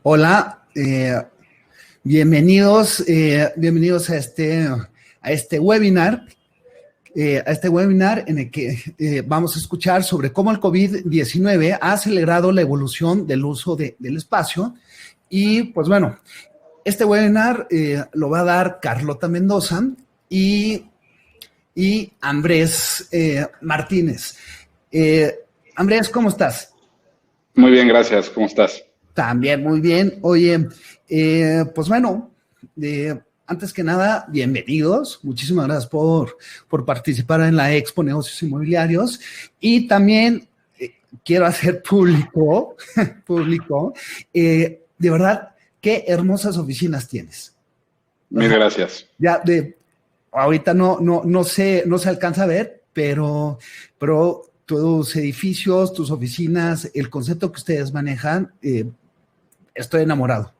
Hola, bienvenidos a este webinar, en el que vamos a escuchar sobre cómo el COVID-19 ha acelerado la evolución del uso del espacio. Y pues bueno, este webinar lo va a dar Carlota Mendoza y Andrés Martínez. Andrés, ¿cómo estás? Muy bien, gracias. ¿Cómo estás? También muy bien. Oye, pues bueno, antes que nada, bienvenidos. Muchísimas gracias por participar en la Expo Negocios Inmobiliarios. Y también quiero hacer público, de verdad, qué hermosas oficinas tienes. Mil gracias. Ya ahorita no se alcanza a ver, pero tus edificios, tus oficinas, el concepto que ustedes manejan, estoy enamorado.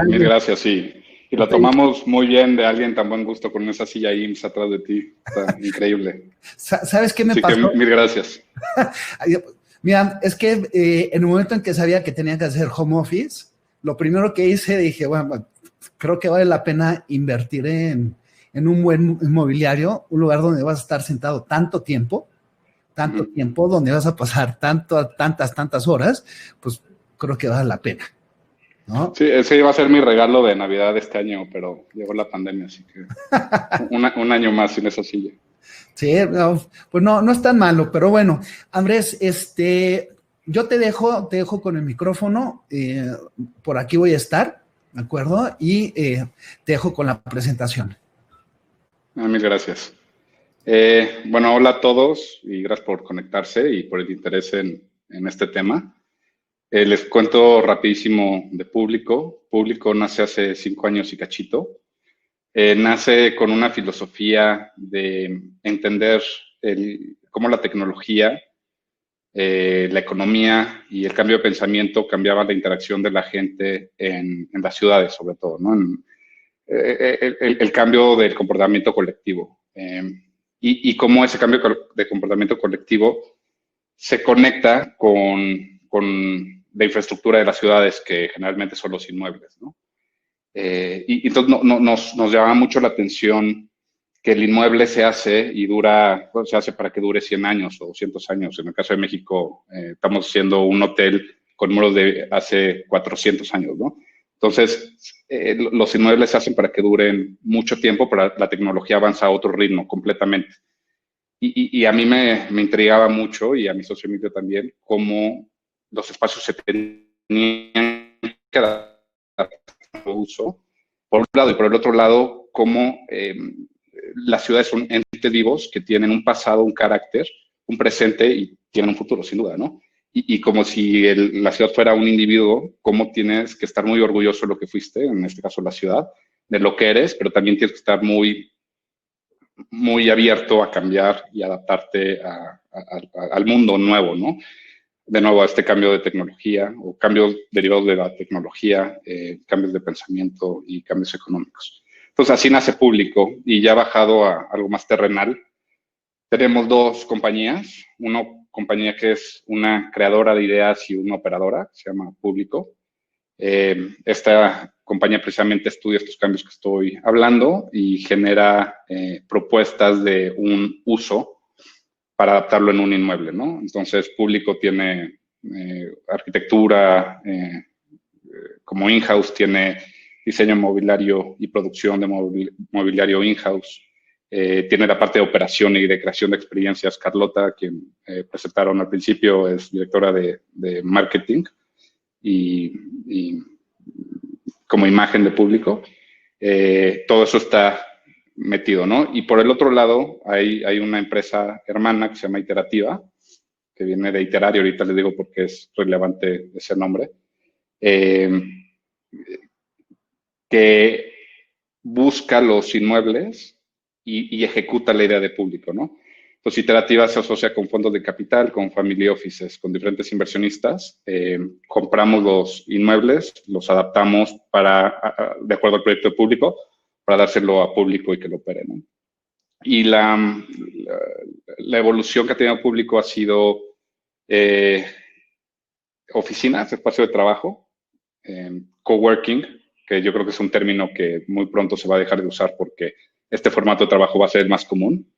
Mil gracias, sí. Y lo tomamos muy bien de alguien tan buen gusto con esa silla IMSS atrás de ti. Está increíble. ¿Sabes qué me Así pasó? Que mil gracias. Mira, es que en el momento en que sabía que tenía que hacer home office, lo primero que hice, dije, bueno, creo que vale la pena invertir en un buen inmobiliario, un lugar donde vas a estar sentado tanto tiempo, donde vas a pasar tantas horas, pues creo que vale la pena, ¿no? Sí, ese iba a ser mi regalo de Navidad de este año, pero llegó la pandemia, así que un año más sin esa silla. Sí, pues no es tan malo, pero bueno, Andrés, yo te dejo con el micrófono, por aquí voy a estar, ¿de acuerdo? Y te dejo con la presentación. Mil gracias. Bueno, hola a todos y gracias por conectarse y por el interés en este tema. Les cuento rapidísimo de Público. Público nace hace 5 años y cachito. Nace con una filosofía de entender cómo la tecnología, la economía y el cambio de pensamiento cambiaban la interacción de la gente en las ciudades, sobre todo, ¿no? El cambio del comportamiento colectivo. Y cómo ese cambio de comportamiento colectivo se conecta con la infraestructura de las ciudades, que generalmente son los inmuebles, ¿no? Y entonces nos llama mucho la atención que el inmueble se hace y dura, pues, se hace para que dure 100 años o 200 años. En el caso de México, estamos haciendo un hotel con muros de hace 400 años, ¿no? Entonces, los inmuebles se hacen para que duren mucho tiempo, pero la tecnología avanza a otro ritmo completamente. Y a mí me intrigaba mucho, y a mi socio Emilio también, cómo los espacios se tenían que dar uso, por un lado, y por el otro lado, cómo las ciudades son entes vivos que tienen un pasado, un carácter, un presente y tienen un futuro, sin duda, ¿no? Y como si la ciudad fuera un individuo, cómo tienes que estar muy orgulloso de lo que fuiste, en este caso la ciudad, de lo que eres, pero también tienes que estar muy abierto a cambiar y adaptarte al mundo nuevo, ¿no? De nuevo, a este cambio de tecnología o cambios derivados de la tecnología, cambios de pensamiento y cambios económicos. Entonces, así nace Público, y ya bajado a algo más terrenal. Tenemos 2 compañías, una compañía que es una creadora de ideas y una operadora, que se llama Público. Esta compañía precisamente estudia estos cambios que estoy hablando y genera propuestas de un uso para adaptarlo en un inmueble, ¿no? Entonces, Público tiene arquitectura, como in-house, tiene diseño mobiliario y producción de mobiliario in-house, tiene la parte de operación y de creación de experiencias. Carlota, quien presentaron al principio, es directora de marketing y como imagen de Público. Todo eso está metido, ¿no? Y por el otro lado, hay una empresa hermana que se llama Iterativa, que viene de iterar, y ahorita les digo por qué es relevante ese nombre, que busca los inmuebles y ejecuta la idea de Público, ¿no? Entonces, Iterativa se asocia con fondos de capital, con family offices, con diferentes inversionistas. Compramos los inmuebles, los adaptamos de acuerdo al proyecto de Público, para dárselo a Público y que lo opere, ¿no? Y la evolución que ha tenido Público ha sido oficinas, espacio de trabajo, coworking, que yo creo que es un término que muy pronto se va a dejar de usar porque este formato de trabajo va a ser el más común.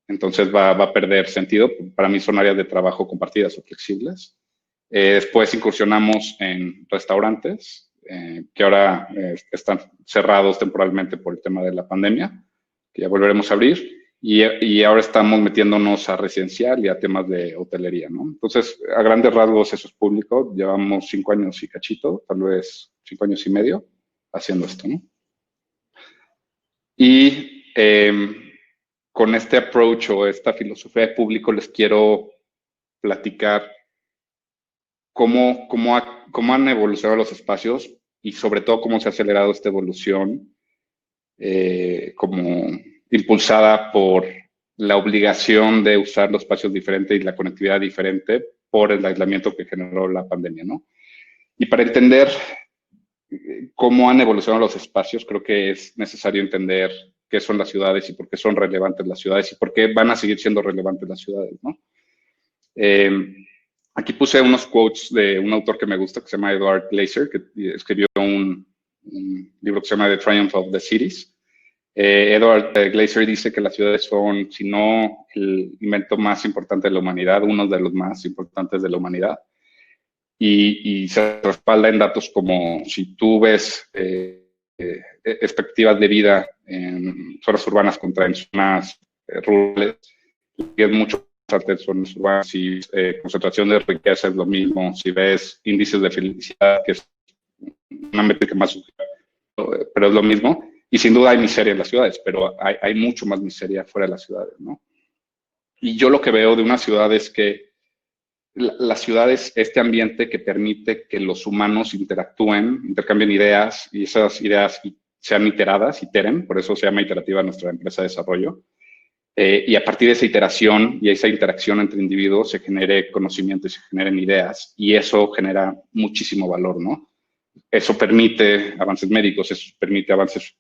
Entonces va a perder sentido. Para mí son áreas de trabajo compartidas o flexibles. Después incursionamos en restaurantes, que ahora están cerrados temporalmente por el tema de la pandemia, que ya volveremos a abrir. Y ahora estamos metiéndonos a residencial y a temas de hotelería, ¿no? Entonces, a grandes rasgos eso es público. Llevamos 5 años y cachito, tal vez 5 años y medio haciendo esto, ¿no? Y con este approach o esta filosofía de público les quiero platicar cómo han evolucionado los espacios y sobre todo cómo se ha acelerado esta evolución como impulsada por la obligación de usar los espacios diferentes y la conectividad diferente por el aislamiento que generó la pandemia, ¿no? Y para entender cómo han evolucionado los espacios, creo que es necesario entender qué son las ciudades y por qué son relevantes las ciudades y por qué van a seguir siendo relevantes las ciudades, ¿no? Aquí puse unos quotes de un autor que me gusta, que se llama Edward Glaeser, que escribió un libro que se llama The Triumph of the Cities. Edward Glaeser dice que las ciudades son, si no el invento más importante de la humanidad, uno de los más importantes de la humanidad. Y se respalda en datos como si tú ves expectativas de vida en zonas urbanas contra en zonas rurales, y es mucho más alta en zonas urbanas. Si concentración de riqueza es lo mismo, si ves índices de felicidad, que es una métrica más, pero es lo mismo. Y sin duda hay miseria en las ciudades, pero hay mucho más miseria fuera de las ciudades, ¿no? Y yo lo que veo de una ciudad es que la ciudad es este ambiente que permite que los humanos interactúen, intercambien ideas y esas ideas sean iteren, por eso se llama iterativa nuestra empresa de desarrollo. Y a partir de esa iteración y esa interacción entre individuos se genere conocimiento y se generen ideas y eso genera muchísimo valor, ¿no? Eso permite avances médicos, eso permite avances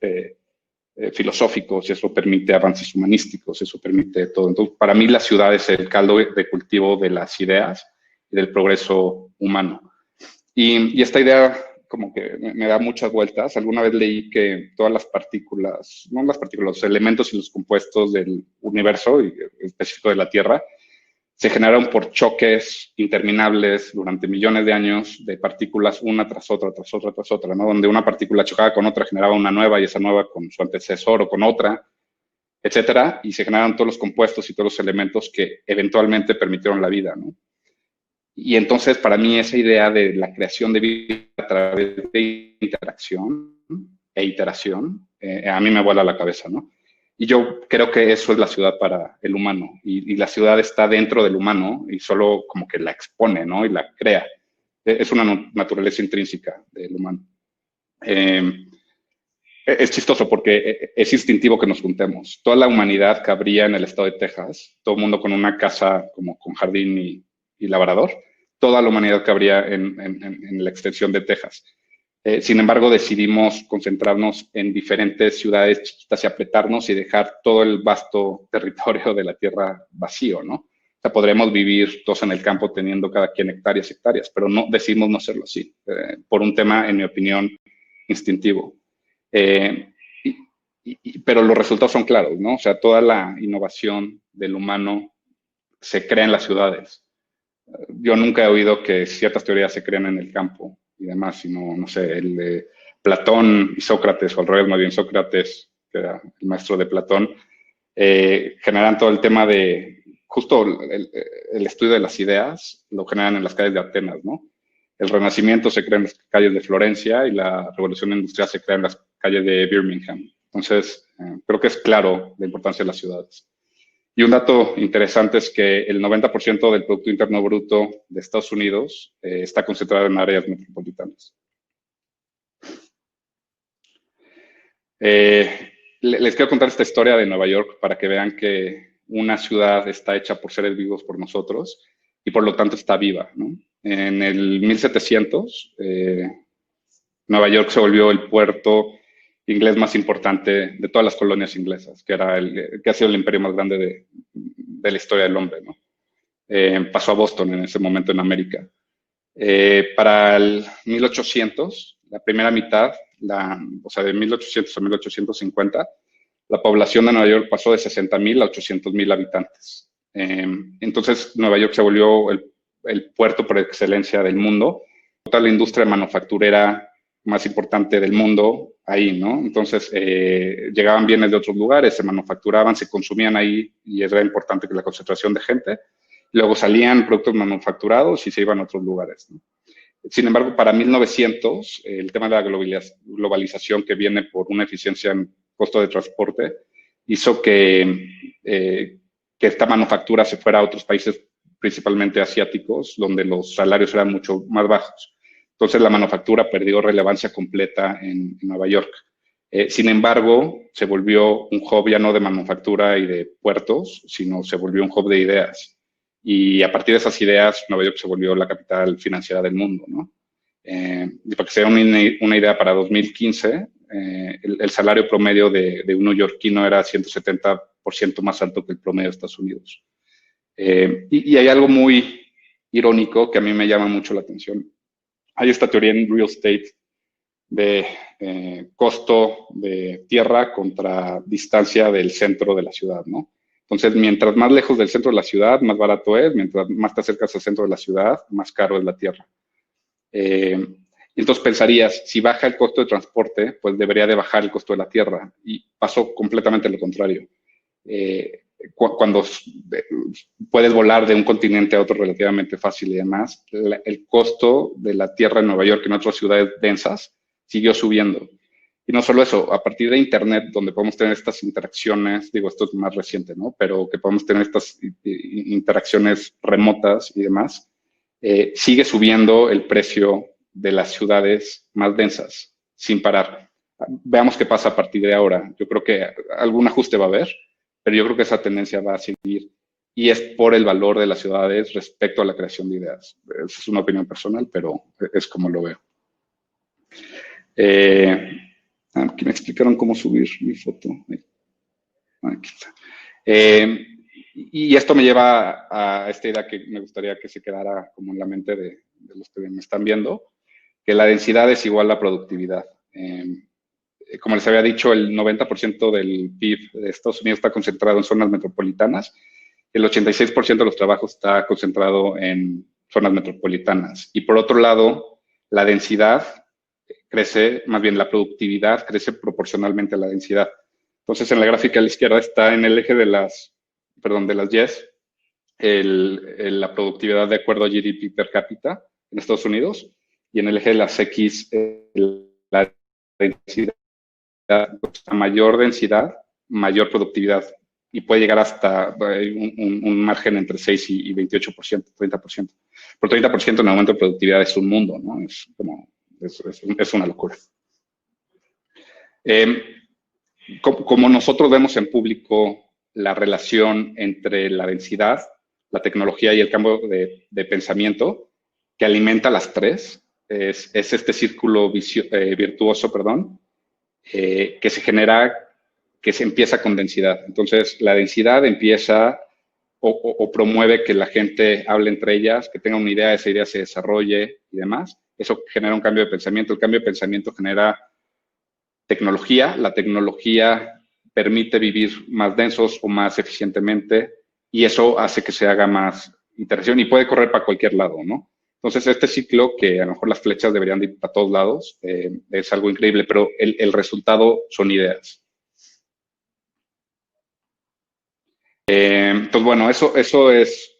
filosóficos, eso permite avances humanísticos, eso permite todo. Entonces, para mí la ciudad es el caldo de cultivo de las ideas y del progreso humano. Y esta idea como que me da muchas vueltas. Alguna vez leí que todas las partículas, no las partículas, los elementos y los compuestos del universo, y específico de la Tierra, se generaron por choques interminables durante millones de años de partículas una tras otra, tras otra, tras otra, ¿no? Donde una partícula chocaba con otra, generaba una nueva y esa nueva con su antecesor o con otra, etcétera, y se generaron todos los compuestos y todos los elementos que eventualmente permitieron la vida, ¿no? Y entonces, para mí, esa idea de la creación de vida a través de interacción e iteración, a mí me vuela la cabeza, ¿no? Y yo creo que eso es la ciudad para el humano. Y la ciudad está dentro del humano y solo como que la expone, ¿no? Y la crea. Es una naturaleza intrínseca del humano. Es chistoso porque es instintivo que nos juntemos. Toda la humanidad cabría en el estado de Texas, todo el mundo con una casa como con jardín y labrador. Toda la humanidad cabría en la extensión de Texas. Sin embargo, decidimos concentrarnos en diferentes ciudades chiquitas y apretarnos y dejar todo el vasto territorio de la Tierra vacío, ¿no? O sea, podremos vivir todos en el campo teniendo cada quien hectáreas y hectáreas, pero no decidimos no hacerlo así, por un tema, en mi opinión, instintivo. Pero los resultados son claros, ¿no? O sea, toda la innovación del humano se crea en las ciudades. Yo nunca he oído que ciertas teorías se crean en el campo y demás, sino, no sé, el de Platón y Sócrates, o al revés, más bien Sócrates, que era el maestro de Platón, generan todo el tema de, justo el estudio de las ideas, lo generan en las calles de Atenas, ¿no? El Renacimiento se crea en las calles de Florencia y la Revolución Industrial se crea en las calles de Birmingham. Entonces, creo que es claro la importancia de las ciudades. Y un dato interesante es que el 90% del Producto Interno Bruto de Estados Unidos está concentrado en áreas metropolitanas. Les quiero contar esta historia de Nueva York para que vean que una ciudad está hecha por seres vivos por nosotros y por lo tanto está viva, ¿no? En el 1700, Nueva York se volvió el puerto inglés más importante de todas las colonias inglesas, que ha sido el imperio más grande de la historia del hombre, ¿no? Pasó a Boston en ese momento en América. Para el 1800, la primera mitad, o sea, de 1800 a 1850, la población de Nueva York pasó de 60,000 a 800,000 habitantes. Entonces, Nueva York se volvió el puerto por excelencia del mundo. Toda la industria manufacturera más importante del mundo ahí, ¿no? Entonces, llegaban bienes de otros lugares, se manufacturaban, se consumían ahí y era importante que la concentración de gente. Luego salían productos manufacturados y se iban a otros lugares, ¿no? Sin embargo, para 1900, el tema de la globalización que viene por una eficiencia en costo de transporte hizo que esta manufactura se fuera a otros países, principalmente asiáticos, donde los salarios eran mucho más bajos. Entonces, la manufactura perdió relevancia completa en Nueva York. Sin embargo, se volvió un hub ya no de manufactura y de puertos, sino se volvió un hub de ideas. Y a partir de esas ideas, Nueva York se volvió la capital financiera del mundo, ¿no? Y para que se den una idea, para 2015, el salario promedio de un neoyorquino era 170% más alto que el promedio de Estados Unidos. Y hay algo muy irónico que a mí me llama mucho la atención. Hay esta teoría en real estate de costo de tierra contra distancia del centro de la ciudad, ¿no? Entonces, mientras más lejos del centro de la ciudad, más barato es. Mientras más te acercas al centro de la ciudad, más caro es la tierra. Entonces pensarías, si baja el costo de transporte, pues debería de bajar el costo de la tierra. Y pasó completamente lo contrario. Cuando puedes volar de un continente a otro relativamente fácil y demás, el costo de la tierra en Nueva York y en otras ciudades densas siguió subiendo. Y no solo eso, a partir de Internet, donde podemos tener estas interacciones, digo, esto es más reciente, ¿no? Pero que podemos tener estas interacciones remotas y demás, sigue subiendo el precio de las ciudades más densas, sin parar. Veamos qué pasa a partir de ahora. Yo creo que algún ajuste va a haber, pero yo creo que esa tendencia va a seguir. Y es por el valor de las ciudades respecto a la creación de ideas. Esa es una opinión personal, pero es como lo veo. Aquí me explicaron cómo subir mi foto. Aquí está. Y esto me lleva a esta idea que me gustaría que se quedara como en la mente de los que me están viendo, que la densidad es igual a productividad. Como les había dicho, el 90% del PIB de Estados Unidos está concentrado en zonas metropolitanas. El 86% de los trabajos está concentrado en zonas metropolitanas. Y por otro lado, la densidad crece, más bien la productividad crece proporcionalmente a la densidad. Entonces, en la gráfica a la izquierda está en el eje de las Yes, la productividad de acuerdo a GDP per cápita en Estados Unidos, y en el eje de las X, la densidad. A mayor densidad, mayor productividad, y puede llegar hasta un margen entre 6 y 28%, 30%. Por 30% en aumento de productividad es un mundo, ¿no? Es una locura. Como nosotros vemos en público la relación entre la densidad, la tecnología y el cambio de pensamiento, que alimenta las tres, es este círculo virtuoso, que se genera, que se empieza con densidad. Entonces, la densidad empieza o promueve que la gente hable entre ellas, que tenga una idea, esa idea se desarrolle y demás. Eso genera un cambio de pensamiento. El cambio de pensamiento genera tecnología. La tecnología permite vivir más densos o más eficientemente, y eso hace que se haga más interacción y puede correr para cualquier lado, ¿no? Entonces, este ciclo, que a lo mejor las flechas deberían ir para todos lados, es algo increíble, pero el resultado son ideas. Entonces, bueno, eso es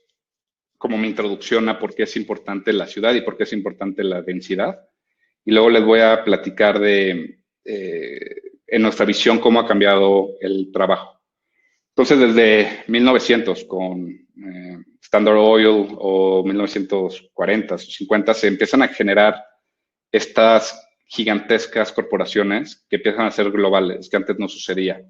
como mi introducción a por qué es importante la ciudad y por qué es importante la densidad. Y luego les voy a platicar en nuestra visión, cómo ha cambiado el trabajo. Entonces, desde 1900, con Standard Oil, o 1940 o 50, se empiezan a generar estas gigantescas corporaciones que empiezan a ser globales, que antes no sucedía,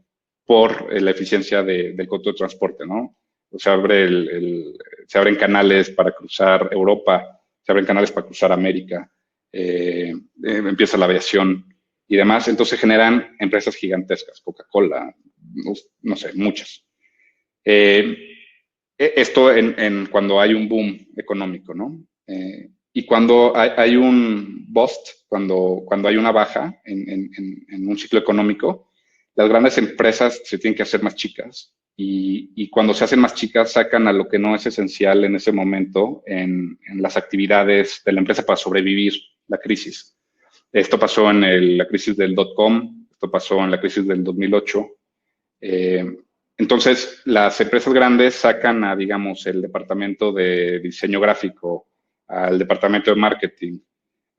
por la eficiencia del costo de transporte, ¿no? Se abren canales para cruzar Europa, se abren canales para cruzar América, empieza la aviación y demás. Entonces generan empresas gigantescas, Coca-Cola, no sé, muchas. Esto cuando hay un boom económico, ¿no? y cuando hay un bust, cuando hay una baja en un ciclo económico, las grandes empresas se tienen que hacer más chicas. Y cuando se hacen más chicas, sacan a lo que no es esencial en ese momento en las actividades de la empresa para sobrevivir la crisis. Esto pasó en la crisis del .com, esto pasó en la crisis del 2008. Entonces, las empresas grandes sacan a, digamos, el departamento de diseño gráfico, al departamento de marketing,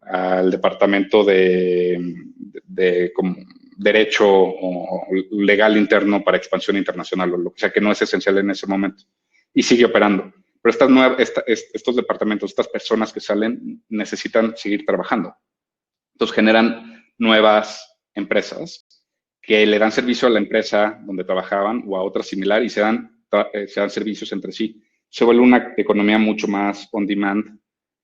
al departamento de como derecho o legal interno para expansión internacional, o lo que sea que no es esencial en ese momento, y sigue operando. Pero estos departamentos, estas personas que salen, necesitan seguir trabajando. Entonces generan nuevas empresas que le dan servicio a la empresa donde trabajaban o a otra similar y se dan servicios entre sí. Se vuelve una economía mucho más on demand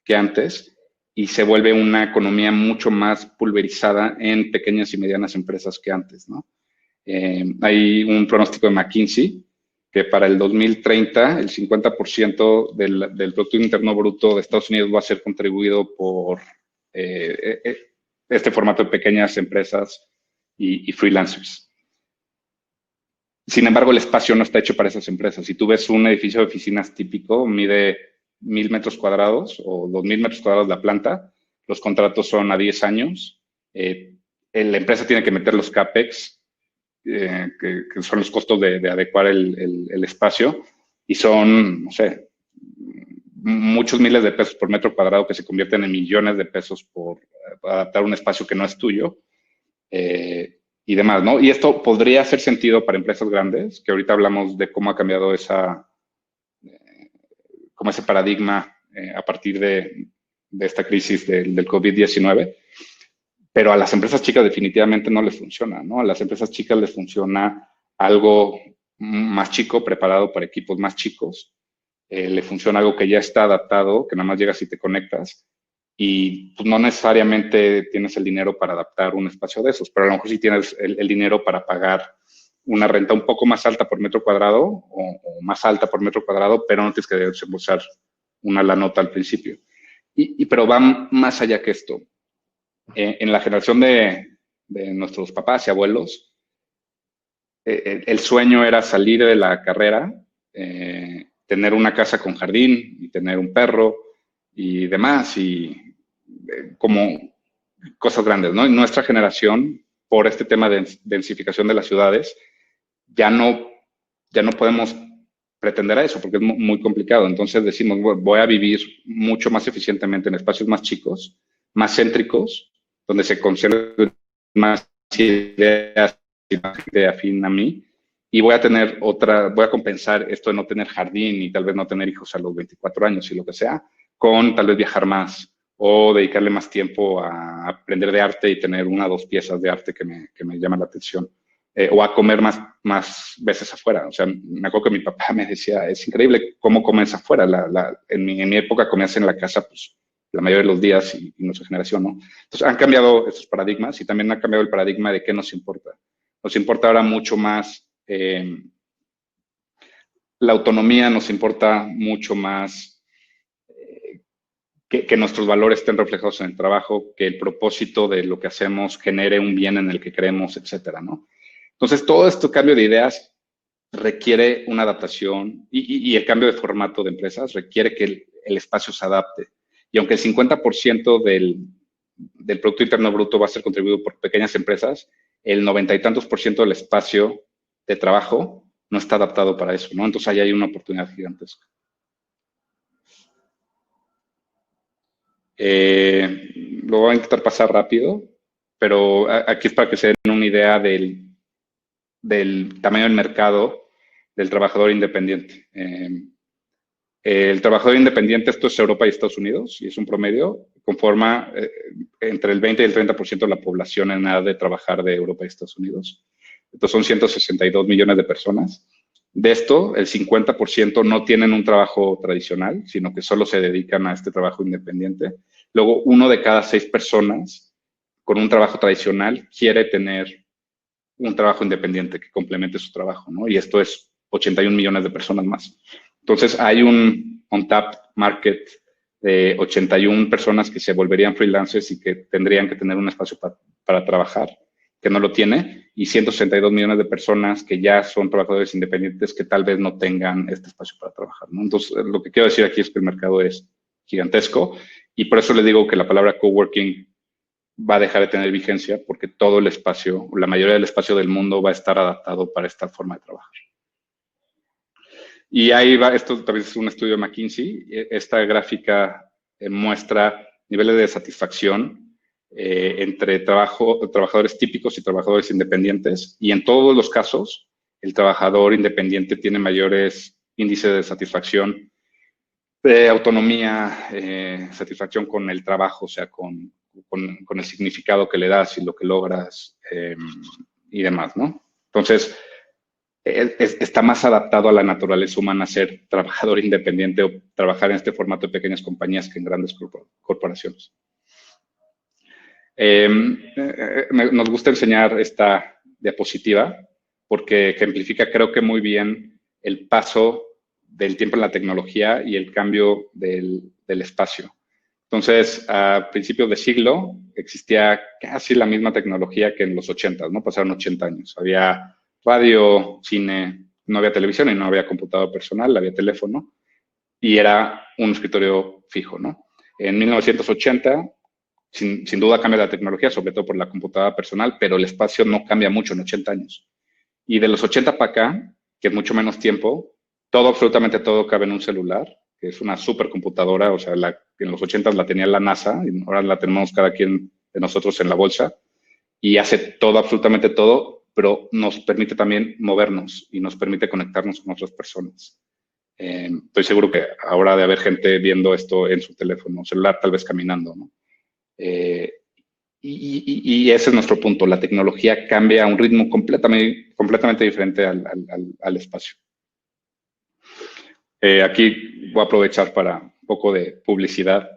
que antes y se vuelve una economía mucho más pulverizada en pequeñas y medianas empresas que antes, ¿no? Hay un pronóstico de McKinsey que para el 2030 el 50% del Producto Interno Bruto de Estados Unidos va a ser contribuido por este formato de pequeñas empresas y freelancers. Sin embargo, el espacio no está hecho para esas empresas. Si tú ves un edificio de oficinas típico, mide 1,000 metros cuadrados o 2,000 metros cuadrados la planta, los contratos son a 10 años, la empresa tiene que meter los CAPEX, que son los costos de adecuar el espacio, y son, no sé, muchos miles de pesos por metro cuadrado que se convierten en millones de pesos por adaptar un espacio que no es tuyo, y demás, ¿no? Y esto podría hacer sentido para empresas grandes, que ahorita hablamos de cómo ha cambiado como ese paradigma a partir de esta crisis del COVID-19, pero a las empresas chicas definitivamente no les funciona, ¿no? A las empresas chicas les funciona algo más chico, preparado para equipos más chicos, le funciona algo que ya está adaptado, que nada más llegas y te conectas, y pues, no necesariamente tienes el dinero para adaptar un espacio de esos, pero a lo mejor sí tienes el dinero para pagar una renta un poco más alta por metro cuadrado o más alta por metro cuadrado, pero no tienes que desembolsar una la nota al principio. Pero va más allá que esto. En la generación de nuestros papás y abuelos, el sueño era salir de la carrera, tener una casa con jardín y tener un perro y demás, y como cosas grandes, ¿no? En nuestra generación, por este tema de densificación de las ciudades, ya no podemos pretender a eso porque es muy complicado. Entonces decimos, bueno, voy a vivir mucho más eficientemente en espacios más chicos, más céntricos, donde se conserven más ideas y más gente afín a mí, y voy a compensar esto de no tener jardín y tal vez no tener hijos a los 24 años y lo que sea, con tal vez viajar más o dedicarle más tiempo a aprender de arte y tener 1 o 2 piezas de arte que me llaman la atención. O a comer más veces afuera. O sea, me acuerdo que mi papá me decía, es increíble cómo comes afuera. En mi época comías en la casa, pues, la mayoría de los días y nuestra generación, ¿no? Entonces, han cambiado estos paradigmas y también ha cambiado el paradigma de qué nos importa. Nos importa ahora mucho más la autonomía, nos importa mucho más que nuestros valores estén reflejados en el trabajo, que el propósito de lo que hacemos genere un bien en el que creemos, etcétera, ¿no? Entonces, todo este cambio de ideas requiere una adaptación y el cambio de formato de empresas requiere que el espacio se adapte. Y aunque el 50% del Producto Interno Bruto va a ser contribuido por pequeñas empresas, el 90 y tantos % del espacio de trabajo no está adaptado para eso, ¿no? Entonces, ahí hay una oportunidad gigantesca. Lo voy a intentar pasar rápido, pero aquí es para que se den una idea del tamaño del mercado del trabajador independiente. El trabajador independiente, esto es Europa y Estados Unidos, y es un promedio, conforma entre el 20 y el 30% de la población en edad de trabajar de Europa y Estados Unidos. Estos son 162 millones de personas. De esto, el 50% no tienen un trabajo tradicional, sino que solo se dedican a este trabajo independiente. Luego, 1 de cada 6 personas con un trabajo tradicional quiere tener un trabajo independiente que complemente su trabajo, ¿no? Y esto es 81 millones de personas más. Entonces, hay un untapped market de 81 personas que se volverían freelancers y que tendrían que tener un espacio para trabajar, que no lo tiene, y 162 millones de personas que ya son trabajadores independientes que tal vez no tengan este espacio para trabajar, ¿no? Entonces, lo que quiero decir aquí es que el mercado es gigantesco y por eso le digo que la palabra coworking va a dejar de tener vigencia porque todo el espacio, la mayoría del espacio del mundo va a estar adaptado para esta forma de trabajar. Y ahí va, esto también es un estudio de McKinsey. Esta gráfica muestra niveles de satisfacción entre trabajadores típicos y trabajadores independientes. Y en todos los casos, el trabajador independiente tiene mayores índices de satisfacción, de autonomía, satisfacción con el trabajo, o sea, con el significado que le das y lo que logras y demás, ¿no? Entonces, está más adaptado a la naturaleza humana ser trabajador independiente o trabajar en este formato de pequeñas compañías que en grandes corporaciones. Nos gusta enseñar esta diapositiva porque ejemplifica, creo que muy bien, el paso del tiempo en la tecnología y el cambio del espacio. Entonces, a principios de siglo existía casi la misma tecnología que en los 80, ¿no? Pasaron 80 años. Había radio, cine, no había televisión y no había computador personal, había teléfono y era un escritorio fijo, ¿no? En 1980, sin duda cambia la tecnología, sobre todo por la computadora personal, pero el espacio no cambia mucho en 80 años. Y de los 80 para acá, que es mucho menos tiempo, todo, absolutamente todo cabe en un celular, que es una supercomputadora, o sea, en los 80 la tenía la NASA y ahora la tenemos cada quien de nosotros en la bolsa y hace todo, absolutamente todo, pero nos permite también movernos y nos permite conectarnos con otras personas. Estoy seguro que ahora de haber gente viendo esto en su teléfono celular, tal vez caminando, ¿no? Y ese es nuestro punto. La tecnología cambia a un ritmo completamente diferente al espacio. Aquí voy a aprovechar para un poco de publicidad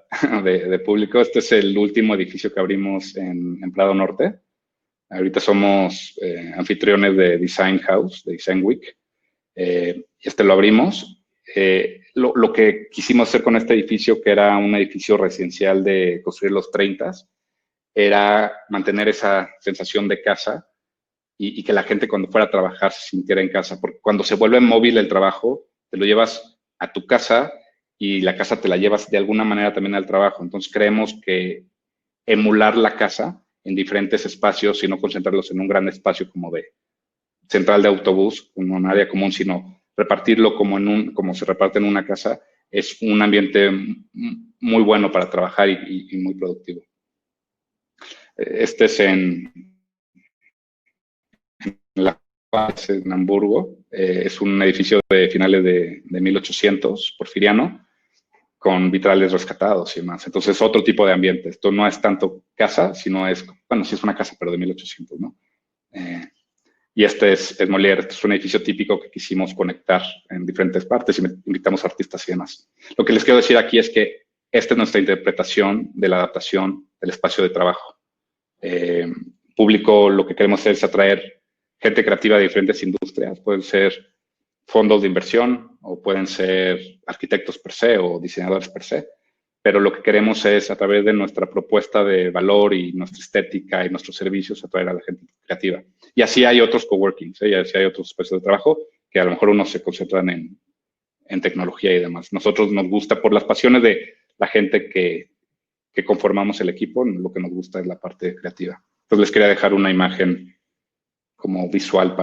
de público. Este es el último edificio que abrimos en Prado Norte. Ahorita somos anfitriones de Design House, de Design Week. Lo abrimos. Lo que quisimos hacer con este edificio, que era un edificio residencial de construir los 30s, era mantener esa sensación de casa y que la gente cuando fuera a trabajar se sintiera en casa. Porque cuando se vuelve móvil el trabajo, te lo llevas a tu casa y la casa te la llevas de alguna manera también al trabajo. Entonces creemos que emular la casa en diferentes espacios y no concentrarlos en un gran espacio como de central de autobús, como un área común, sino repartirlo como se reparte en una casa, es un ambiente muy bueno para trabajar y muy productivo. Este es en Hamburgo. Es un edificio de finales de 1800, porfiriano, con vitrales rescatados y demás. Entonces, otro tipo de ambiente. Esto no es tanto casa, sino es, bueno, sí es una casa, pero de 1800, ¿no? Y este es Molière. Este es un edificio típico que quisimos conectar en diferentes partes y invitamos artistas y demás. Lo que les quiero decir aquí es que esta es nuestra interpretación de la adaptación del espacio de trabajo. Público, lo que queremos hacer es atraer gente creativa de diferentes industrias. Pueden ser fondos de inversión o pueden ser arquitectos per se o diseñadores per se, pero lo que queremos es, a través de nuestra propuesta de valor y nuestra estética y nuestros servicios, atraer a la gente creativa. Y así hay otros coworkings, y así hay otros espacios de trabajo que a lo mejor unos se concentran en tecnología y demás. Nosotros nos gusta, por las pasiones de la gente que conformamos el equipo, lo que nos gusta es la parte creativa. Entonces les quería dejar una imagen como visual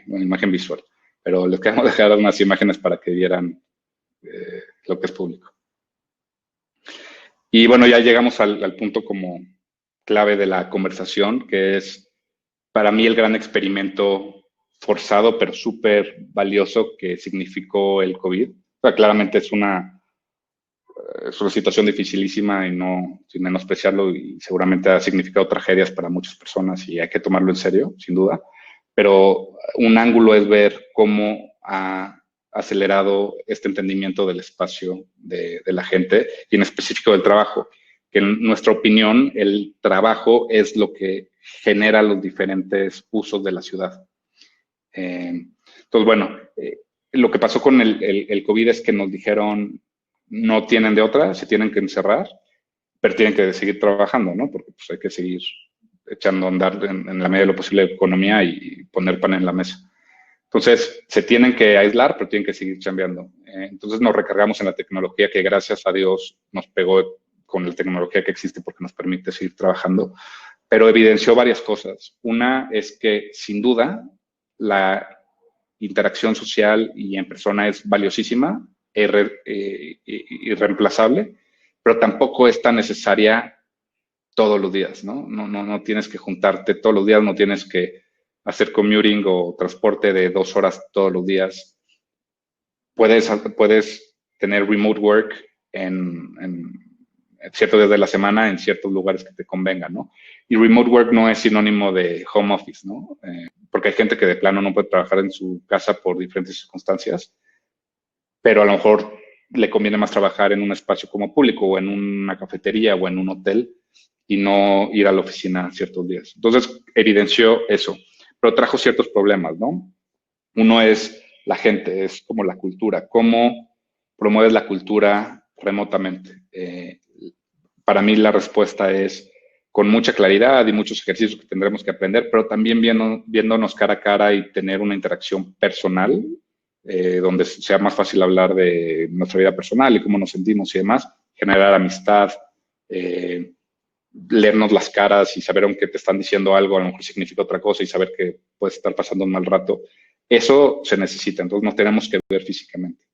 una imagen visual, pero les queremos dejar unas imágenes para que vieran lo que es público. Y bueno, ya llegamos al punto como clave de la conversación, que es para mí el gran experimento forzado, pero súper valioso que significó el COVID. O sea, claramente es una situación dificilísima y no, sin menospreciarlo, y seguramente ha significado tragedias para muchas personas y hay que tomarlo en serio, sin duda. Pero un ángulo es ver cómo ha acelerado este entendimiento del espacio de la gente y en específico del trabajo, que en nuestra opinión el trabajo es lo que genera los diferentes usos de la ciudad. Entonces, bueno, lo que pasó con el COVID es que nos dijeron, no tienen de otra, se tienen que encerrar, pero tienen que seguir trabajando, ¿no? Porque pues, hay que seguir echando a andar en la medida de lo posible la economía y poner pan en la mesa. Entonces, se tienen que aislar, pero tienen que seguir chambeando. Entonces, nos recargamos en la tecnología que, gracias a Dios, nos pegó con la tecnología que existe porque nos permite seguir trabajando, pero evidenció varias cosas. Una es que, sin duda, la interacción social y en persona es valiosísima, irreemplazable, pero tampoco es tan necesaria todos los días, ¿no? No tienes que juntarte todos los días, no tienes que hacer commuting o transporte de 2 horas todos los días. Puedes tener remote work en ciertos días de la semana, en ciertos lugares que te convengan, ¿no? Y remote work no es sinónimo de home office, ¿no? Porque hay gente que de plano no puede trabajar en su casa por diferentes circunstancias, pero a lo mejor le conviene más trabajar en un espacio como público o en una cafetería o en un hotel y no ir a la oficina ciertos días. Entonces, evidenció eso, pero trajo ciertos problemas, ¿no? Uno es la gente, es como la cultura, cómo promueves la cultura remotamente. Para mí la respuesta es con mucha claridad y muchos ejercicios que tendremos que aprender, pero también viéndonos cara a cara y tener una interacción personal, donde sea más fácil hablar de nuestra vida personal y cómo nos sentimos y demás, generar amistad, leernos las caras y saber aunque te están diciendo algo, a lo mejor significa otra cosa y saber que puedes estar pasando un mal rato. Eso se necesita, entonces nos tenemos que ver físicamente.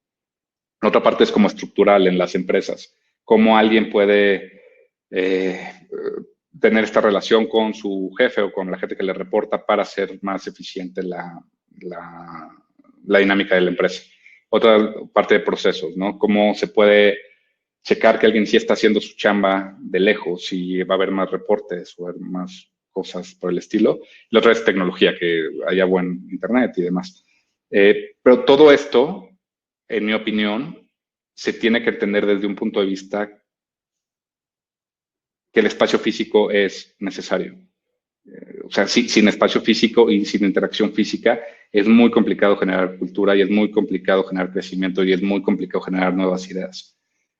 La otra parte es como estructural en las empresas, cómo alguien puede tener esta relación con su jefe o con la gente que le reporta para hacer más eficiente la dinámica de la empresa. Otra parte de procesos, ¿no? Cómo se puede checar que alguien sí está haciendo su chamba de lejos y va a haber más reportes o haber más cosas por el estilo. La otra es tecnología, que haya buen internet y demás. Pero todo esto, en mi opinión, se tiene que entender desde un punto de vista que el espacio físico es necesario. O sea, sin espacio físico y sin interacción física es muy complicado generar cultura y es muy complicado generar crecimiento y es muy complicado generar nuevas ideas.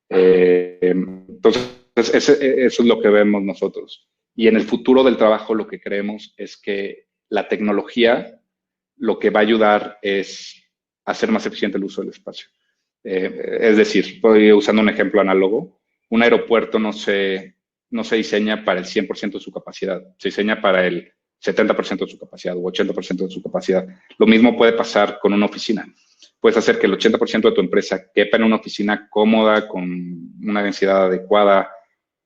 Entonces, eso es lo que vemos nosotros. Y en el futuro del trabajo lo que creemos es que la tecnología lo que va a ayudar es a hacer más eficiente el uso del espacio. Es decir, estoy usando un ejemplo análogo. Un aeropuerto no se diseña para el 100% de su capacidad, se diseña para el 70% de su capacidad o 80% de su capacidad. Lo mismo puede pasar con una oficina. Puedes hacer que el 80% de tu empresa quepa en una oficina cómoda, con una densidad adecuada,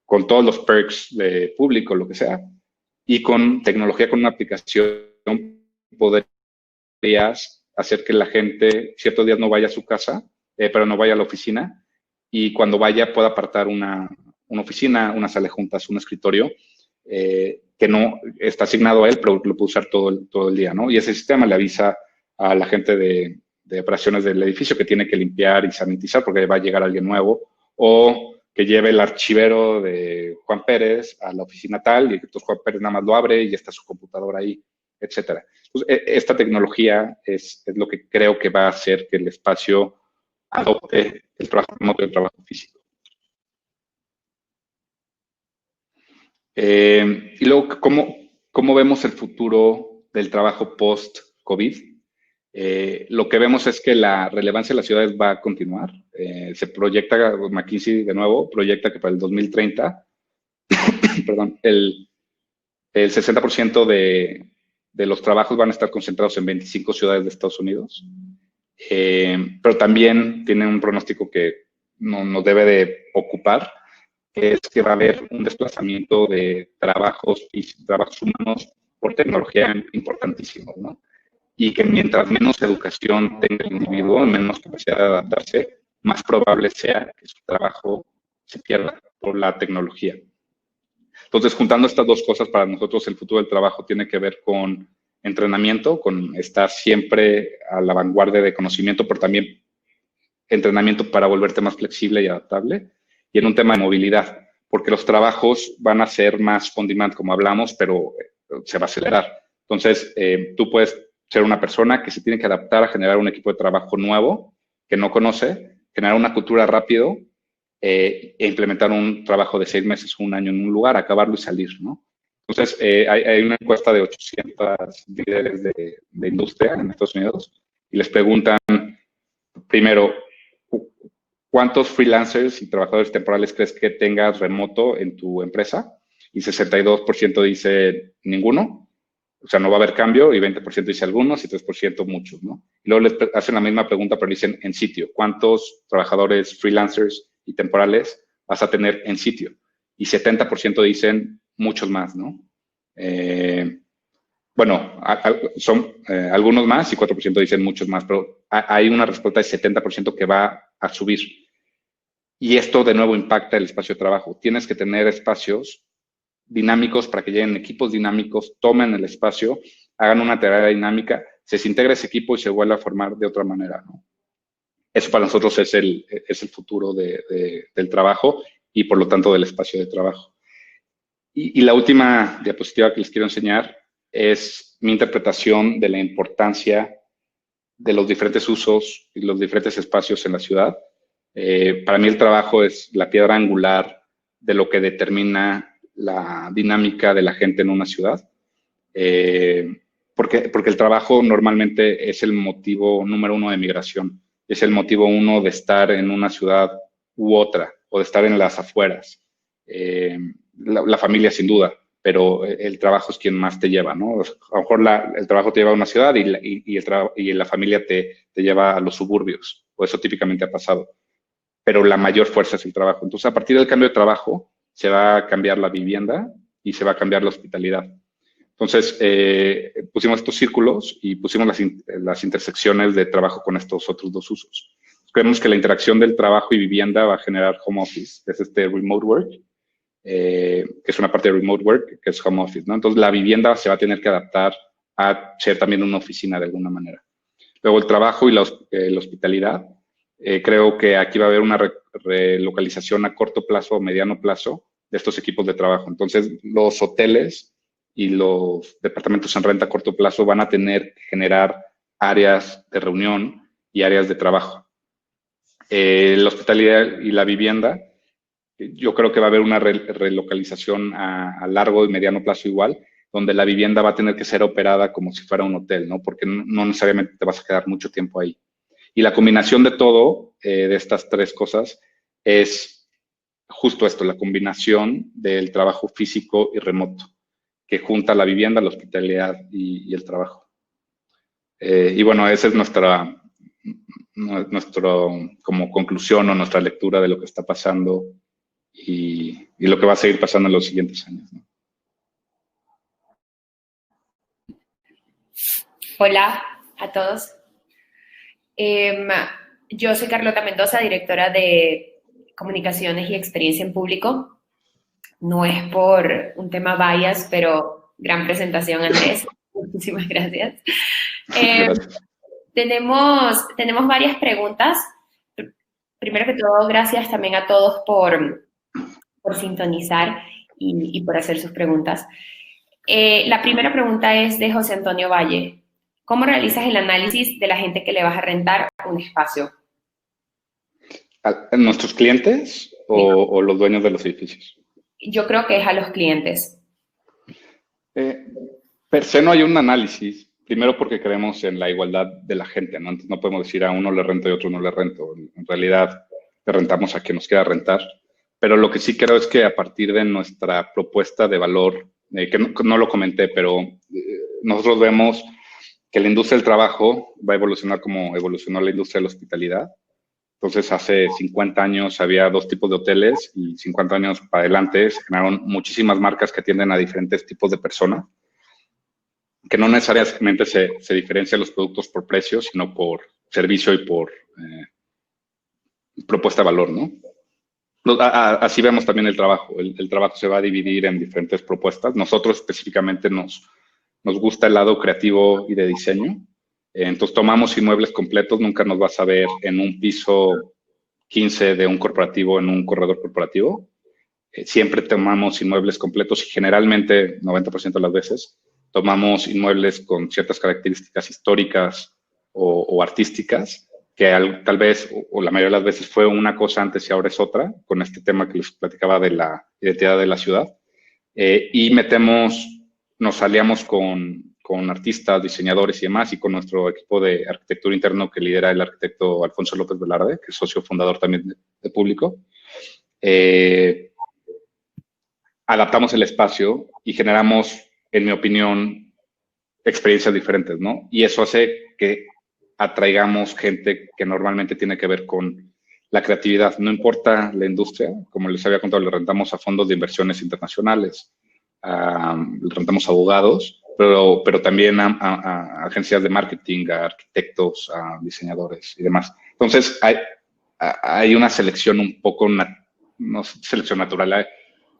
con todos los perks de público, lo que sea, y con tecnología, con una aplicación, podrías hacer que la gente ciertos días no vaya a su casa, pero no vaya a la oficina, y cuando vaya pueda apartar una oficina, una sala de juntas, un escritorio, que no está asignado a él, pero lo puede usar todo el día, ¿no? Y ese sistema le avisa a la gente de operaciones del edificio que tiene que limpiar y sanitizar porque va a llegar alguien nuevo, o que lleve el archivero de Juan Pérez a la oficina tal, y entonces Juan Pérez nada más lo abre y ya está su computadora ahí, etcétera. Entonces, esta tecnología es lo que creo que va a hacer que el espacio adopte el trabajo remoto y el trabajo físico. Y luego, ¿cómo vemos el futuro del trabajo post-COVID? Lo que vemos es que la relevancia de las ciudades va a continuar. Se proyecta, McKinsey de nuevo, proyecta que para el 2030, perdón, el 60% de los trabajos van a estar concentrados en 25 ciudades de Estados Unidos. Pero también tiene un pronóstico que nos debe de ocupar, que es que va a haber un desplazamiento de trabajos humanos por tecnología importantísimo, ¿no? Y que mientras menos educación tenga el individuo, menos capacidad de adaptarse, más probable sea que su trabajo se pierda por la tecnología. Entonces, juntando estas dos cosas, para nosotros el futuro del trabajo tiene que ver con entrenamiento, con estar siempre a la vanguardia de conocimiento, pero también entrenamiento para volverte más flexible y adaptable, y en un tema de movilidad, porque los trabajos van a ser más on demand, como hablamos, pero se va a acelerar. Entonces, tú puedes ser una persona que se tiene que adaptar a generar un equipo de trabajo nuevo, que no conoce, generar una cultura rápido e implementar un trabajo de 6 meses o un año en un lugar, acabarlo y salir, ¿no? Entonces, hay una encuesta de 800 líderes de industria en Estados Unidos y les preguntan, primero, ¿cuántos freelancers y trabajadores temporales crees que tengas remoto en tu empresa? Y 62% dice ninguno, o sea, no va a haber cambio, y 20% dice algunos y 3% muchos, ¿no? Y luego les hacen la misma pregunta, pero dicen en sitio. ¿Cuántos trabajadores freelancers y temporales vas a tener en sitio? Y 70% dicen muchos más, ¿no? Bueno, son algunos más y 4% dicen muchos más, pero hay una respuesta de 70% que va a subir. Y esto de nuevo impacta el espacio de trabajo. Tienes que tener espacios dinámicos para que lleguen equipos dinámicos, tomen el espacio, hagan una tarea dinámica, se desintegra ese equipo y se vuelve a formar de otra manera, ¿no? Eso para nosotros es el futuro del trabajo y por lo tanto del espacio de trabajo. Y la última diapositiva que les quiero enseñar es mi interpretación de la importancia de los diferentes usos y los diferentes espacios en la ciudad. Para mí el trabajo es la piedra angular de lo que determina la dinámica de la gente en una ciudad, porque el trabajo normalmente es el motivo número uno de migración, es el motivo uno de estar en una ciudad u otra, o de estar en las afueras. La familia sin duda, pero el trabajo es quien más te lleva, ¿no? A lo mejor el trabajo te lleva a una ciudad y la familia te lleva a los suburbios, o eso típicamente ha pasado, pero la mayor fuerza es el trabajo. Entonces, a partir del cambio de trabajo, se va a cambiar la vivienda y se va a cambiar la hospitalidad. Entonces, pusimos estos círculos y pusimos las intersecciones de trabajo con estos otros dos usos. Creemos que la interacción del trabajo y vivienda va a generar home office, que es este remote work, que es una parte de remote work, que es home office, ¿no? Entonces, la vivienda se va a tener que adaptar a ser también una oficina de alguna manera. Luego, el trabajo y la hospitalidad. Creo que aquí va a haber una relocalización a corto plazo o mediano plazo de estos equipos de trabajo. Entonces, los hoteles y los departamentos en renta a corto plazo van a tener que generar áreas de reunión y áreas de trabajo. La hospitalidad y la vivienda, yo creo que va a haber una relocalización a largo y mediano plazo igual, donde la vivienda va a tener que ser operada como si fuera un hotel, ¿no? Porque no necesariamente te vas a quedar mucho tiempo ahí. Y la combinación de todo, de estas tres cosas, es justo esto, la combinación del trabajo físico y remoto, que junta la vivienda, la hospitalidad y el trabajo. Y bueno, esa es nuestra como conclusión o nuestra lectura de lo que está pasando y lo que va a seguir pasando en los siguientes años, ¿no? Hola a todos. Yo soy Carlota Mendoza, directora de Comunicaciones y Experiencia en Público. No es por un tema bias, pero gran presentación, Andrés. Muchísimas gracias. Gracias. Tenemos varias preguntas. Primero que todo, gracias también a todos por sintonizar y por hacer sus preguntas. La primera pregunta es de José Antonio Valle. ¿Cómo realizas el análisis de la gente que le vas a rentar un espacio? ¿A nuestros clientes o los dueños de los edificios? Yo creo que es a los clientes. Per se no hay un análisis, primero porque creemos en la igualdad de la gente, ¿no? Entonces no podemos decir a uno le rento y a otro no le rento. En realidad le rentamos a quien nos quiera rentar. Pero lo que sí creo es que a partir de nuestra propuesta de valor, que no lo comenté, pero nosotros vemos que la industria del trabajo va a evolucionar como evolucionó la industria de la hospitalidad. Entonces, hace 50 años había 2 tipos de hoteles y 50 años para adelante se generaron muchísimas marcas que atienden a diferentes tipos de personas, que no necesariamente se diferencian los productos por precio, sino por servicio y por propuesta de valor, ¿no? Así vemos también el trabajo. El trabajo se va a dividir en diferentes propuestas. Nosotros específicamente nos gusta el lado creativo y de diseño. Entonces tomamos inmuebles completos, nunca nos vas a ver en un piso 15 de un corporativo, en un corredor corporativo. Siempre tomamos inmuebles completos y generalmente, 90% de las veces, tomamos inmuebles con ciertas características históricas o artísticas que tal vez, o la mayoría de las veces fue una cosa antes y ahora es otra, con este tema que les platicaba de la identidad de la ciudad. Y nos aliamos con artistas, diseñadores y demás, y con nuestro equipo de arquitectura interno que lidera el arquitecto Alfonso López Velarde, que es socio fundador también de Público. Adaptamos el espacio y generamos, en mi opinión, experiencias diferentes, ¿no? Y eso hace que atraigamos gente que normalmente tiene que ver con la creatividad. No importa la industria, como les había contado, le rentamos a fondos de inversiones internacionales, le rentamos a abogados, pero también a agencias de marketing, a arquitectos, a diseñadores y demás. Entonces, hay una selección un poco, no selección natural,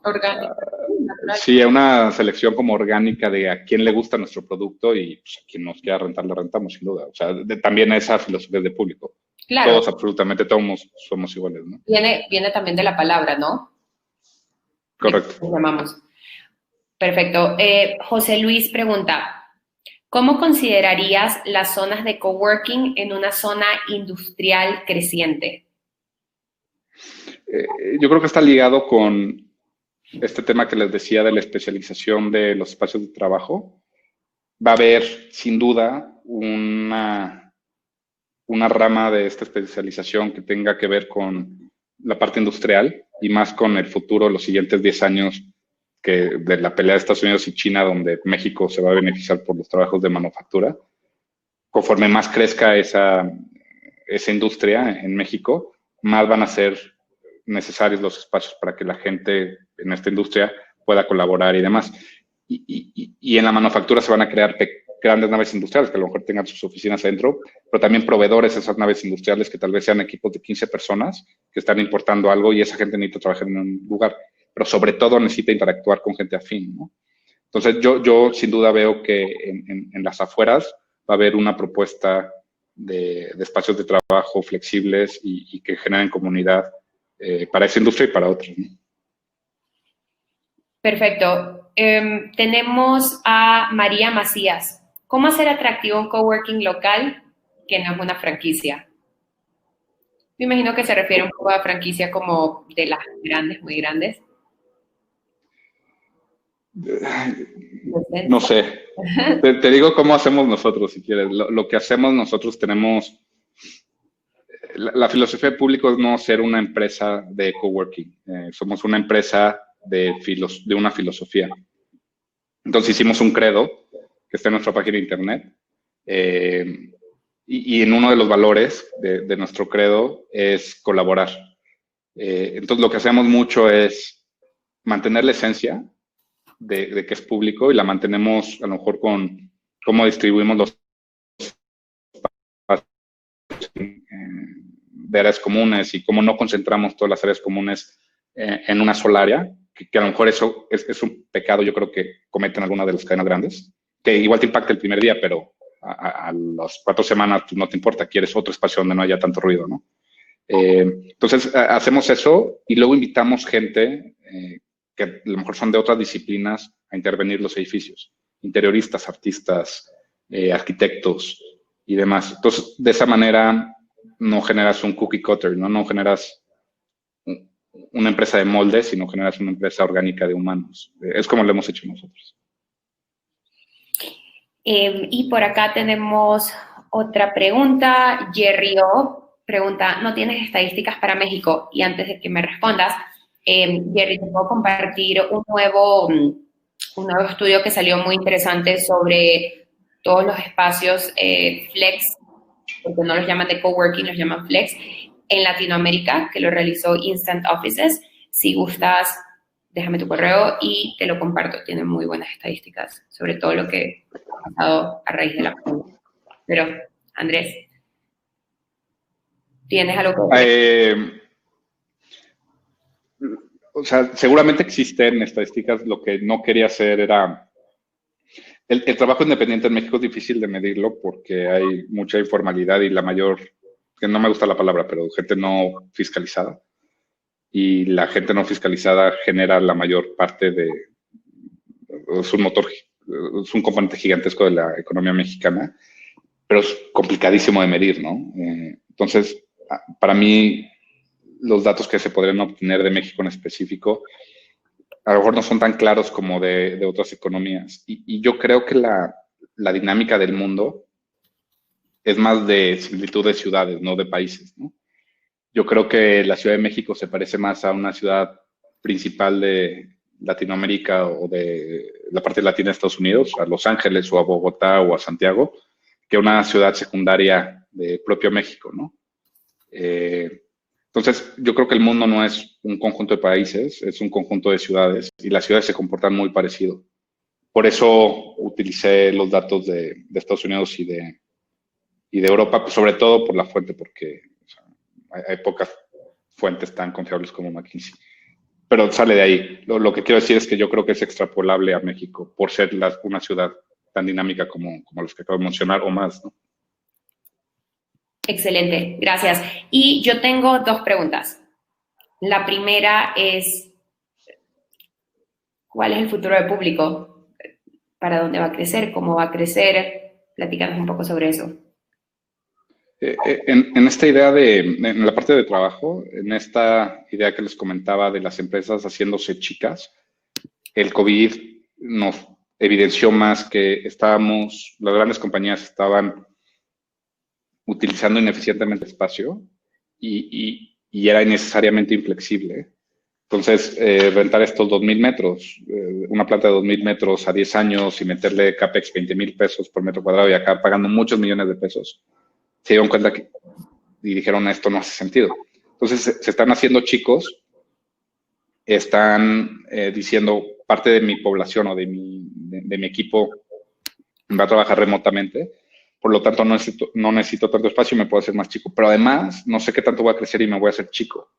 Orgánica. Natural. Sí, una selección como orgánica de a quién le gusta nuestro producto y pues, a quien nos quiera rentar, le rentamos, sin duda. O sea, también esa filosofía de público. Claro. Todos, absolutamente todos somos iguales, ¿no? Viene también de la palabra, ¿no? Correcto. Nos llamamos. Perfecto. José Luis pregunta, ¿cómo considerarías las zonas de coworking en una zona industrial creciente? Yo creo que está ligado con este tema que les decía de la especialización de los espacios de trabajo. Va a haber, sin duda, una rama de esta especialización que tenga que ver con la parte industrial y más con el futuro, los siguientes 10 años de la pelea de Estados Unidos y China, donde México se va a beneficiar por los trabajos de manufactura. Conforme más crezca esa industria en México, más van a ser necesarios los espacios para que la gente en esta industria pueda colaborar y demás. Y en la manufactura se van a crear grandes naves industriales que a lo mejor tengan sus oficinas adentro, pero también proveedores de esas naves industriales que tal vez sean equipos de 15 personas que están importando algo y esa gente necesita trabajar en un lugar, pero sobre todo necesita interactuar con gente afín, ¿no? Entonces yo sin duda veo que en las afueras va a haber una propuesta de espacios de trabajo flexibles y que generen comunidad para esa industria y para otras, ¿no? Perfecto. Tenemos a María Macías. ¿Cómo hacer atractivo un coworking local que no es una franquicia? Me imagino que se refiere un poco a franquicia como de las grandes, muy grandes. No sé. Te digo cómo hacemos nosotros, si quieres. Lo que hacemos nosotros tenemos... La filosofía de Público es no ser una empresa de coworking. Somos una empresa de una filosofía. Entonces hicimos un credo que está en nuestra página de internet y en uno de los valores de nuestro credo es colaborar. Entonces lo que hacemos mucho es mantener la esencia de que es público y la mantenemos a lo mejor con cómo distribuimos los de áreas comunes y cómo no concentramos todas las áreas comunes en una sola área, que a lo mejor eso es un pecado, yo creo que cometen algunas de las cadenas grandes, que igual te impacta el primer día, pero a las 4 semanas pues, no te importa, quieres otro espacio donde no haya tanto ruido, ¿no? Entonces, hacemos eso y luego invitamos gente que a lo mejor son de otras disciplinas a intervenir los edificios, interioristas, artistas, arquitectos y demás. Entonces, de esa manera no generas un cookie cutter, ¿no? No generas una empresa de moldes, sino generas una empresa orgánica de humanos. Es como lo hemos hecho nosotros. Y por acá tenemos otra pregunta. Jerry O pregunta, ¿no tienes estadísticas para México? Y antes de que me respondas, Jerry, te puedo compartir un nuevo estudio que salió muy interesante sobre todos los espacios flex, porque no los llaman de coworking, los llaman flex, en Latinoamérica, que lo realizó Instant Offices. Si gustas, déjame tu correo y te lo comparto. Tiene muy buenas estadísticas sobre todo lo que ha pasado a raíz de la pandemia. Pero, Andrés, ¿tienes algo que decir? O sea, seguramente existen estadísticas. Lo que no quería hacer era... El trabajo independiente en México es difícil de medirlo porque hay mucha informalidad y la mayor, que no me gusta la palabra, pero gente no fiscalizada. Y la gente no fiscalizada genera la mayor parte es un motor, es un componente gigantesco de la economía mexicana, pero es complicadísimo de medir, ¿no? Entonces, para mí, los datos que se podrían obtener de México en específico, a lo mejor no son tan claros como de otras economías. Y yo creo que la dinámica del mundo es más de similitud de ciudades, no de países, ¿no? Yo creo que la Ciudad de México se parece más a una ciudad principal de Latinoamérica o de la parte latina de Estados Unidos, a Los Ángeles o a Bogotá o a Santiago, que una ciudad secundaria de propio México, ¿no? Entonces, yo creo que el mundo no es un conjunto de países, es un conjunto de ciudades y las ciudades se comportan muy parecido. Por eso utilicé los datos de Estados Unidos y de Europa, pues sobre todo por la fuente, porque o sea, hay pocas fuentes tan confiables como McKinsey. Pero sale de ahí. Lo que quiero decir es que yo creo que es extrapolable a México por ser una ciudad tan dinámica como las que acabo de mencionar o más, ¿no? Excelente, gracias. Y yo tengo 2 preguntas. La primera es, ¿cuál es el futuro de Público? ¿Para dónde va a crecer? ¿Cómo va a crecer? Platícanos un poco sobre eso. En esta idea en la parte de trabajo, en esta idea que les comentaba de las empresas haciéndose chicas, el COVID nos evidenció más que las grandes compañías estaban utilizando ineficientemente el espacio y era innecesariamente inflexible. Entonces, rentar estos 2,000 metros, una planta de 2,000 metros a 10 años y meterle CAPEX 20,000 pesos por metro cuadrado y acá pagando muchos millones de pesos, se dieron cuenta y dijeron, esto no hace sentido. Entonces, se están haciendo chicos, están diciendo, parte de mi población o de mi equipo va a trabajar remotamente, por lo tanto no necesito tanto espacio y me puedo hacer más chico. Pero además, no sé qué tanto voy a crecer y me voy a hacer chico.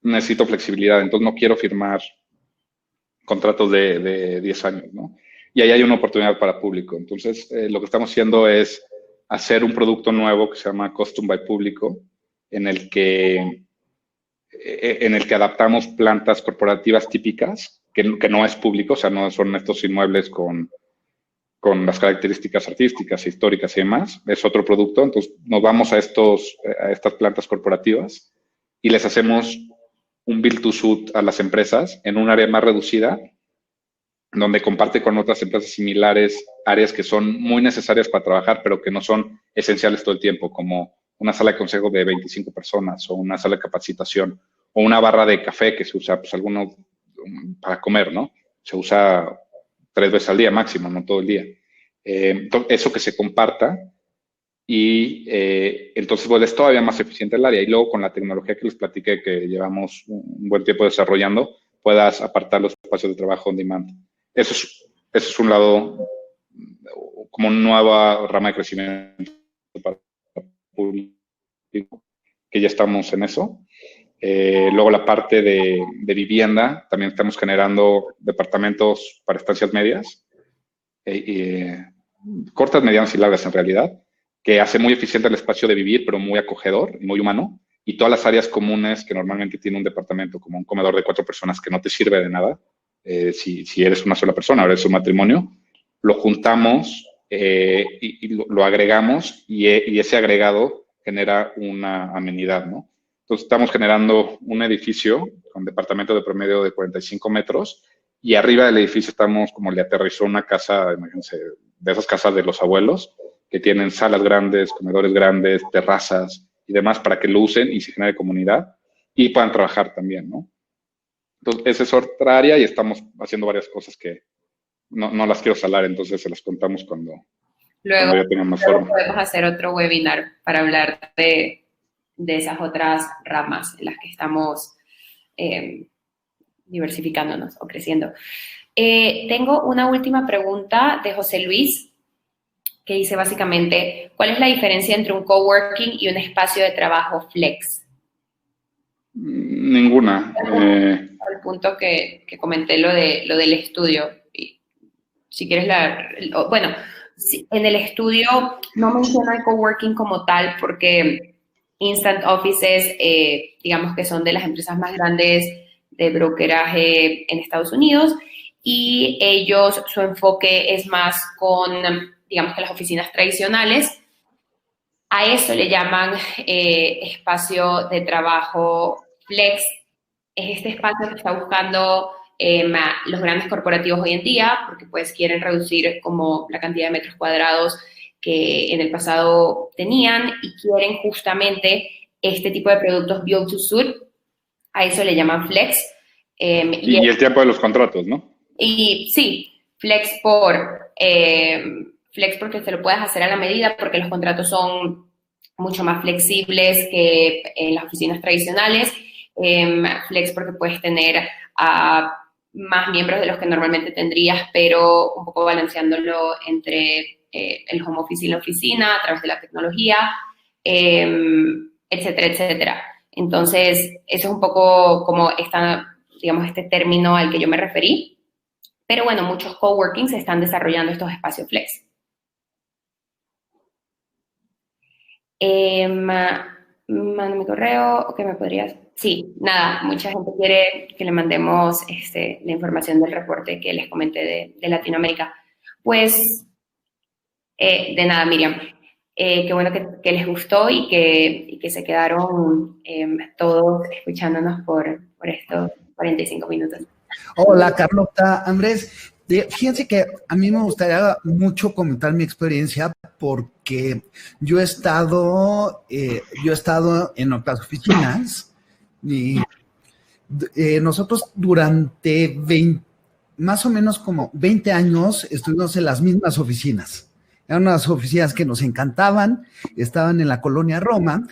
Necesito flexibilidad, entonces no quiero firmar contratos de 10 años, ¿no? Y ahí hay una oportunidad para Público. Entonces, lo que estamos haciendo es hacer un producto nuevo que se llama Custom by Público, en el que adaptamos plantas corporativas típicas, que no es público, o sea, no son estos inmuebles con las características artísticas, históricas y demás. Es otro producto, entonces nos vamos a estas plantas corporativas y les hacemos un build to suit a las empresas en un área más reducida, donde comparte con otras empresas similares áreas que son muy necesarias para trabajar, pero que no son esenciales todo el tiempo, como una sala de consejo de 25 personas o una sala de capacitación o una barra de café que se usa, pues, algunos para comer, ¿no? Se usa 3 veces al día máximo, no todo el día. Eso que se comparta y entonces pues, es todavía más eficiente el área. Y luego con la tecnología que les platiqué, que llevamos un buen tiempo desarrollando, puedas apartar los espacios de trabajo on demand. Eso es un lado, como una nueva rama de crecimiento para Público, que ya estamos en eso. Luego la parte de vivienda, también estamos generando departamentos para estancias medias, cortas, medianas y largas en realidad, que hace muy eficiente el espacio de vivir, pero muy acogedor y muy humano, y todas las áreas comunes que normalmente tiene un departamento, como un comedor de 4 personas que no te sirve de nada, si eres una sola persona o eres un matrimonio, lo juntamos y lo agregamos y ese agregado genera una amenidad, ¿no? Entonces estamos generando un edificio con departamento de promedio de 45 metros y arriba del edificio estamos como le aterrizó una casa, imagínense, de esas casas de los abuelos, que tienen salas grandes, comedores grandes, terrazas y demás para que lo usen y se genere comunidad y puedan trabajar también, ¿no? Entonces, esa es otra área y estamos haciendo varias cosas que no las quiero salar, entonces se las contamos cuando ya tengan más forma. Podemos hacer otro webinar para hablar de esas otras ramas en las que estamos diversificándonos o creciendo. Tengo una última pregunta de José Luis, que dice básicamente, ¿cuál es la diferencia entre un coworking y un espacio de trabajo flex? Ninguna. Al punto que comenté lo del estudio. Si quieres bueno, en el estudio no menciono el coworking como tal porque Instant Offices, digamos que son de las empresas más grandes de brokeraje en Estados Unidos y ellos, su enfoque es más con, digamos que las oficinas tradicionales A eso le llaman espacio de trabajo flex. Es este espacio que está buscando los grandes corporativos hoy en día, porque pues quieren reducir como la cantidad de metros cuadrados que en el pasado tenían y quieren justamente este tipo de productos build to suit. A eso le llaman flex. Y el tiempo de los contratos, ¿no? Y sí, flex porque se lo puedes hacer a la medida, porque los contratos son mucho más flexibles que en las oficinas tradicionales. Flex porque puedes tener a más miembros de los que normalmente tendrías, pero un poco balanceándolo entre el home office y la oficina a través de la tecnología, etcétera, etcétera. Entonces, eso es un poco como digamos, este término al que yo me referí. Pero bueno, muchos coworkings están desarrollando estos espacios flex. Manda mi correo, ¿o qué me podrías? Sí, nada, mucha gente quiere que le mandemos la información del reporte que les comenté de Latinoamérica. Pues, de nada, Miriam. Qué bueno que les gustó y que se quedaron todos escuchándonos por estos 45 minutos. Hola, Carlota, Andrés. Fíjense que a mí me gustaría mucho comentar mi experiencia porque yo he estado en otras oficinas y nosotros durante más o menos como 20 años estuvimos en las mismas oficinas. Eran unas oficinas que nos encantaban, estaban en la colonia Roma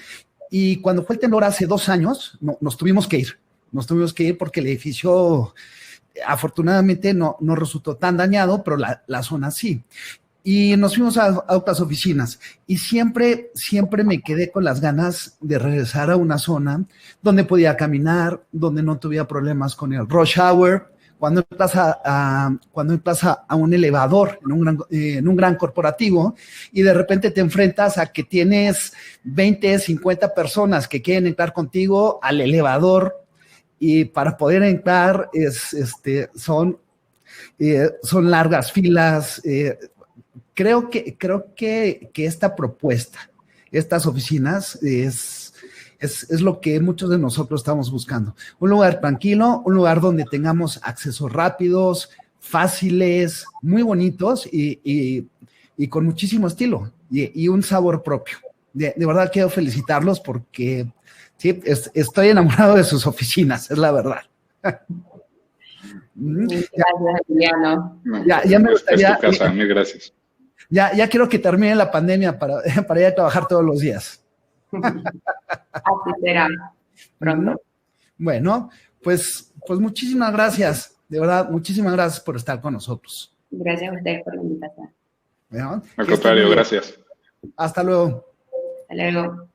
y cuando fue el temblor hace 2 años, nos tuvimos que ir. Nos tuvimos que ir porque el edificio afortunadamente no resultó tan dañado, pero la zona sí. Y nos fuimos a otras oficinas y siempre me quedé con las ganas de regresar a una zona donde podía caminar, donde no tuviera problemas con el rush hour. Cuando entras a un elevador en un gran corporativo y de repente te enfrentas a que tienes 20, 50 personas que quieren entrar contigo al elevador y para poder entrar son largas filas. Creo que esta propuesta, estas oficinas es lo que muchos de nosotros estamos buscando. Un lugar tranquilo, un lugar donde tengamos accesos rápidos, fáciles, muy bonitos y con muchísimo estilo y un sabor propio. De verdad quiero felicitarlos porque sí, estoy enamorado de sus oficinas, es la verdad. Gracias, Emiliano. Ya me gustaría. Es tu casa, mil gracias. Ya quiero que termine la pandemia para ir a trabajar todos los días. Así será pronto. Bueno, pues muchísimas gracias. De verdad, muchísimas gracias por estar con nosotros. Gracias a ustedes por la invitación. Bueno, al contrario, gracias. Hasta luego. Hasta luego.